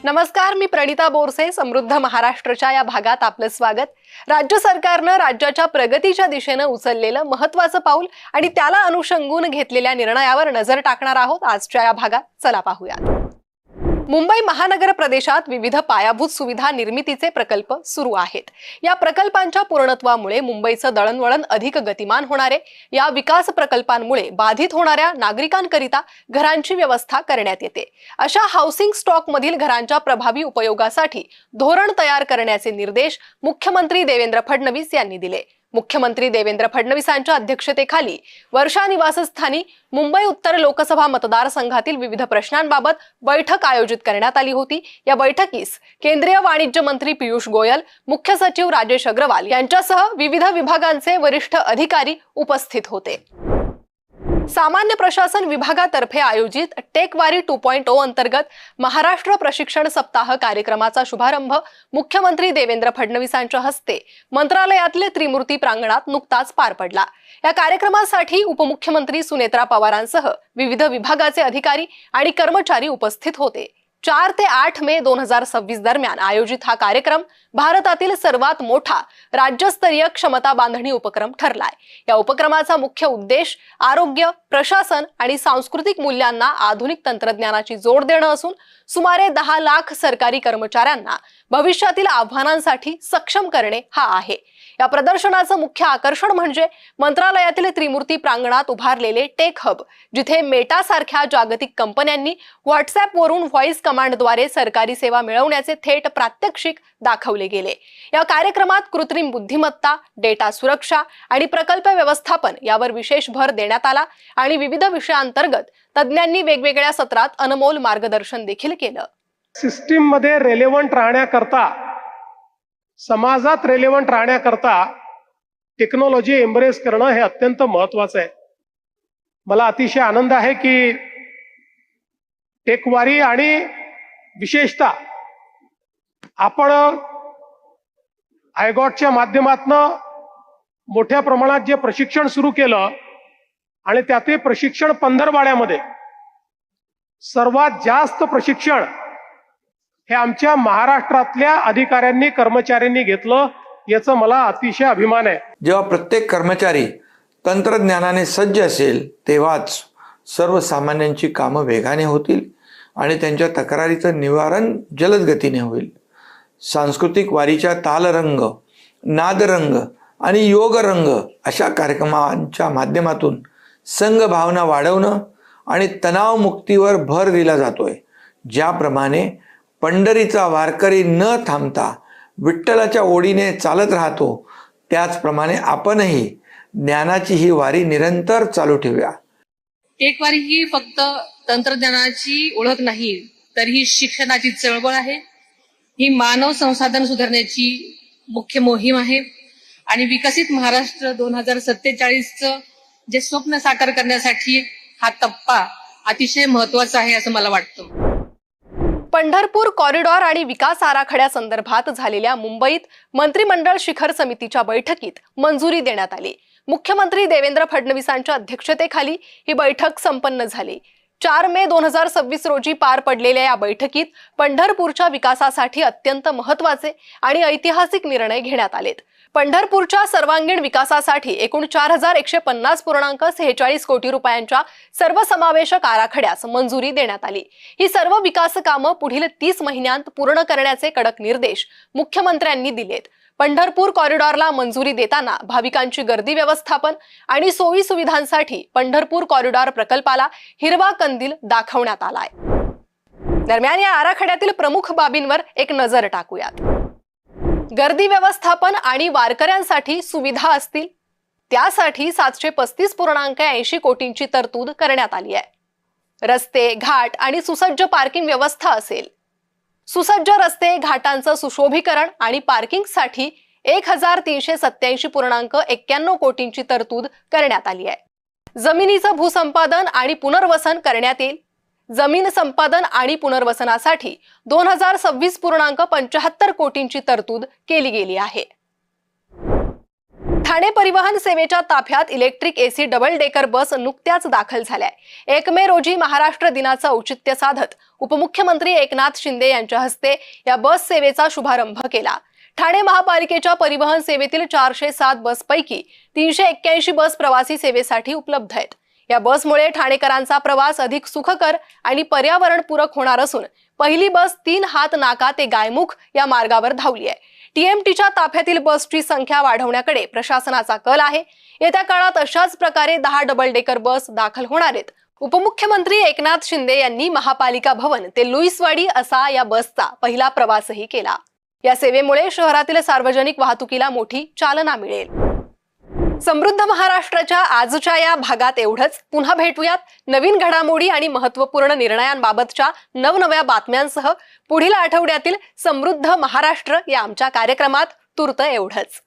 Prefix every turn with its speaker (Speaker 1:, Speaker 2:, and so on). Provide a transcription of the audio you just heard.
Speaker 1: नमस्कार, मी प्रणिता बोरसे. समृद्ध महाराष्ट्राच्या या भागात आपलं स्वागत. राज्य सरकारनं राज्याच्या प्रगतीच्या दिशेनं उचललेलं महत्त्वाचं पाऊल आणि त्याला अनुषंगून घेतलेल्या निर्णयावर नजर टाकणार आहोत आजच्या या भागात. चला पाहूयात. मुंबई महानगर प्रदेशात विविध पायाभूत सुविधा निर्मितीचे प्रकल्प सुरू आहेत. या प्रकल्पांच्या पूर्णत्वामुळे मुंबईचं दळणवळण अधिक गतिमान होणार आहे. या विकास प्रकल्पांमुळे बाधित होणाऱ्या नागरिकांकरिता घरांची व्यवस्था करण्यात येते. अशा हाऊसिंग स्टॉक मधील घरांच्या प्रभावी उपयोगासाठी धोरण तयार करण्याचे निर्देश मुख्यमंत्री देवेंद्र फडणवीस यांनी दिले. मुख्यमंत्री देवेंद्र फडणवीसांच्या अध्यक्षतेखाली वर्षा निवासस्थानी मुंबई उत्तर लोकसभा मतदारसंघातील विविध प्रश्नांबाबत बैठक आयोजित करण्यात आली होती. या बैठकीस केंद्रीय वाणिज्य मंत्री पियुष गोयल, मुख्य सचिव राजेश अग्रवाल यांच्यासह विविध विभागांचे वरिष्ठ अधिकारी उपस्थित होते. सामान्य प्रशासन विभागातर्फे आयोजित टेकवारी 2.0 अंतर्गत महाराष्ट्र प्रशिक्षण सप्ताह कार्यक्रमाचा शुभारंभ मुख्यमंत्री देवेंद्र फडणवीसांच्या हस्ते मंत्रालयातले त्रिमूर्ती प्रांगणात नुकताच पार पडला. या कार्यक्रमासाठी उपमुख्यमंत्री सुनेत्रा पवारांसह विविध विभागाचे अधिकारी आणि कर्मचारी उपस्थित होते. 4 ते 8 मे 2026 दरम्यान आयोजित हा कार्यक्रम भारतातील सर्वात मोठा राज्यस्तरीय क्षमता बांधणी उपक्रम ठरलाय. या उपक्रमाचा मुख्य उद्देश आरोग्य, प्रशासन आणि सांस्कृतिक मूल्यांना आधुनिक तंत्रज्ञानाची जोड देणं असून सुमारे 10 लाख सरकारी कर्मचाऱ्यांना भविष्यातील आव्हानांसाठी सक्षम करणे हा आहे. या प्रदर्शनाचं मुख्य आकर्षण म्हणजे मंत्रालयातील त्रिमूर्ती प्रांगणात उभारलेले टेक हब, जिथे मेटा सारख्या जागतिक कंपन्यांनी व्हॉट्सअॅपवरून व्हॉइस कमांडद्वारे सरकारी सेवा मिळवण्याचे थेट प्रात्यक्षिक दाखवले गेले. या कार्यक्रमात कृत्रिम बुद्धिमत्ता, डेटा सुरक्षा आणि प्रकल्प व्यवस्थापन यावर विशेष भर देण्यात आला आणि विविध विषयांतर्गत तज्ज्ञांनी वेगवेगळ्या सत्रात अनमोल मार्गदर्शन देखील केलं.
Speaker 2: सिस्टीम मध्ये रेलेव्हंट राहण्याकरता, समाजात रेलेव्हंट राहण्याकरता टेक्नॉलॉजी एम्ब्रेस करणं हे अत्यंत महत्वाचं आहे. मला अतिशय आनंद आहे की टेकवारी आणि विशेषतः आपण आयगॉटच्या माध्यमातून मोठ्या प्रमाणात जे प्रशिक्षण सुरू केलं आणि त्याचे प्रशिक्षण पंधरवाड्यामध्ये सर्वात जास्त प्रशिक्षण हे आमच्या महाराष्ट्रातल्या अधिकाऱ्यांनी, कर्मचाऱ्यांनी घेतलं, याचा मला अतिशय अभिमान आहे.
Speaker 3: जेव्हा प्रत्येक कर्मचारी तंत्रज्ञानाने सज्ज असेल तेव्हाच सर्वसामान्यांची कामं वेगाने होतील आणि त्यांच्या तक्रारीचं निवारण जलद गतीने होईल. सांस्कृतिक वारीच्या तालरंग, नादरंग आणि योगरंग अशा कार्यक्रमांच्या माध्यमातून संघभावना वाढवणं आणि तणावमुक्तीवर भर दिला जातोय. ज्याप्रमाणे पंढरीचा वारकरी न थांबता विठ्ठलाच्या ओढीने चालत राहतो, त्याचप्रमाणे आपणही ज्ञानाची ही वारी निरंतर चालू ठेवूया.
Speaker 4: टेकवारी ही फक्त तंत्रज्ञानाची ओळख नाही, तर ही शिक्षणाची चळवळ आहे. ही मानव संसाधन सुधारण्याची मुख्य मोहीम आहे आणि विकसित महाराष्ट्र 2047चं जे स्वप्न साकार करण्यासाठी हा टप्पा अतिशय महत्वाचा आहे असं मला वाटतं.
Speaker 1: पंढरपूर कॉरिडॉर आणि विकास आराखड्यासंदर्भात झालेल्या मुंबईत मंत्रिमंडळ शिखर समितीच्या बैठकीत मंजुरी देण्यात आली. मुख्यमंत्री देवेंद्र फडणवीसांच्या अध्यक्षतेखाली ही बैठक संपन्न झाली. 4 मे 2026 रोजी पार पडलेल्या या बैठकीत पंढरपूरच्या विकासासाठी अत्यंत महत्त्वाचे आणि ऐतिहासिक निर्णय घेण्यात आलेत. पंढरपूरच्या सर्वांगीण विकासासाठी एकूण 4150.46 कोटी रुपयांच्या सर्वसमावेशक आराखड्यास मंजुरी देण्यात आली. ही सर्व विकास कामं पुढील 30 महिन्यांत पूर्ण करण्याचे कडक निर्देश मुख्यमंत्र्यांनी दिलेत. पंढरपूर कॉरिडॉरला मंजुरी देताना भाविकांची गर्दी व्यवस्थापन आणि सोयी सुविधांसाठी पंढरपूर कॉरिडॉर प्रकल्पाला हिरवा कंदील दाखवण्यात आलाय. दरम्यान या आराखड्यातील प्रमुख बाबींवर एक नजर टाकूयात. गर्दी व्यवस्थापन आणि वारकऱ्यांसाठी सुविधा असतील, त्यासाठी 735.80 कोटींची तरतूद करण्यात आली आहे. रस्ते, घाट आणि सुसज्ज पार्किंग व्यवस्था असेल. सुसज्ज रस्ते, घाटांचं सुशोभीकरण आणि पार्किंगसाठी 1387.91 कोटींची तरतूद करण्यात आली आहे. जमिनीचं भूसंपादन आणि पुनर्वसन करण्यात येईल. जमीन संपादन आणि पुनर्वसनासाठी 2026.75 कोटींची तरतूद केली गेली आहे. ठाणे परिवहन सेवेच्या ताफ्यात electric AC double decker bus नुकत्याच दाखल झाल्या. 1 मे रोजी महाराष्ट्र दिनाचं औचित्य साधत उपमुख्यमंत्री एकनाथ शिंदे यांच्या हस्ते या बस सेवेचा शुभारंभ केला. ठाणे महापालिकेच्या परिवहन सेवेतील 407 बसपैकी 381 बस प्रवासी सेवेसाठी उपलब्ध आहेत. या बसमुळे ठाणेकरांचा प्रवास अधिक सुखकर आणि पर्यावरणपूरक होणार असून पहिली बस 3 हात नाका ते गायमुख या मार्गावर धावली आहे. टीएमटीच्या ताफ्यातील बसची संख्या वाढवण्याकडे प्रशासनाचा कल आहे. येत्या काळात अशाच प्रकारे 10 डबल डेकर बस दाखल होणार आहेत. उपमुख्यमंत्री एकनाथ शिंदे यांनी महापालिका भवन ते लुईसवाडी असा या बसचा पहिला प्रवासही केला. या सेवेमुळे शहरातील सार्वजनिक वाहतुकीला मोठी चालना मिळेल. समृद्ध महाराष्ट्राच्या आजच्या या भागात एवढंच. पुन्हा भेटूयात नवीन घडामोडी आणि महत्त्वपूर्ण निर्णयांबाबतच्या नवनव्या बातम्यांसह पुढील आठवड्यातील समृद्ध महाराष्ट्र या आमच्या कार्यक्रमात. तूर्त एवढंच.